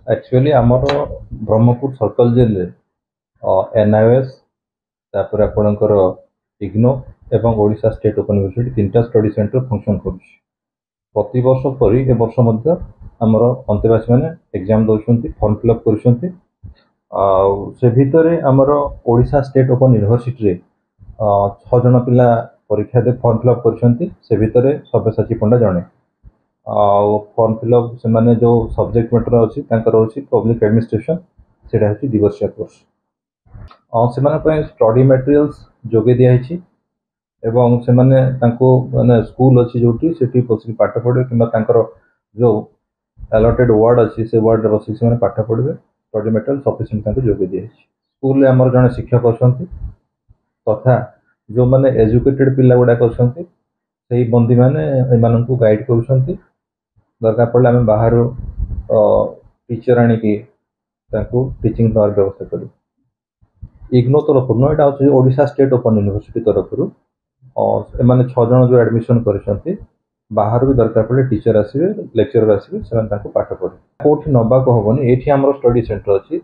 actually आमर Brahmapur circle jail NIS तापर आपणकर इग्नो एवं ओडिशा स्टेट ओपन यूनिवर्सिटी तीनटा स्टडी सेंटर फंक्शन करुच्ची प्रति वर्ष परी ए वर्ष मध्य आमर अंतेवासी मैंने एग्जाम दौरान फॉर्म फिलअप कर से भितर आमर ओडिशा स्टेट ओपन यूनिवर्सिटी 6 जन पिला परीक्षा दे फॉर्म फिलअप कर भितर सब्यसाची पंडा जड़े फॉर्म फिलअप से जो सब्जेक्ट मैटर अच्छी पब्लिक एडमिनिस्ट्रेशन से दिवर्षिया कोर्स से स्टडी मटेरियल्स जोगे दिखाई एवं से माने स्कूल अच्छी जो बस पाठ पढ़े कि जो अलॉटेड वार्ड अच्छी से वार्ड बस पाठ पढ़े स्टडी मटेरियल सफिशिएंट जोगे दिखाई स्कूल आमर जड़े शिक्षक अच्छा तथा जो मैंने एजुकेटेड पिला गुड़ाक अच्छा से बंदी मैंने गाइड कर दरकार पड़े आम बाहर टीचर आणिकी टीचिंग देवार व्यवस्था करूँ इग्नो तरफ यहाँ ओडिशा स्टेट ओपन यूनिवर्सिटी तरफ एम 6 जन जो एडमिशन कर बाहर भी दरकार पड़े टीचर आसवे लेक्चरर आसवे से पाठ पढ़े कौटी नवाक हेनी ये आम स्टडी सेंटर अच्छी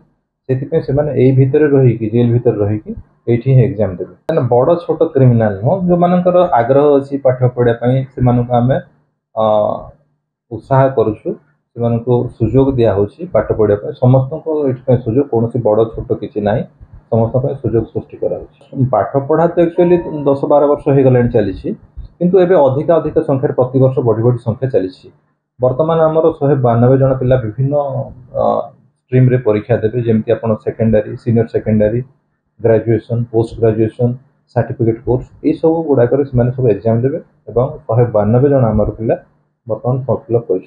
से भितर रही जेल भितर रही एग्जाम देवे बड़ छोट क्रिमिनाल नुह जो मान आग्रह अच्छी पाठ पढ़ाई से आम उत्साह करुचु सुजोग दिहूँ पाठ पढ़ाई समस्त को सुजोग कौन बड़ छोट किसी ना समस्त सुजोग सृष्टि कर पाठ पढ़ा तो एक्चुअली 10-12 वर्ष हो गला चली किंतु एबे अधिक अधिक संख्यार प्रति वर्ष बढ़ी बढ़ी संख्या चली बर्तमान आमर 192 जन पिला विभिन्न स्ट्रीम रे परीक्षा देवे जमती आप secondary senior secondary graduation post graduation certificate course ये सब गुड़ाक सब एग्जाम देवे 192 जन आमर पिला बर्तमान फॉर्म फिलअप कर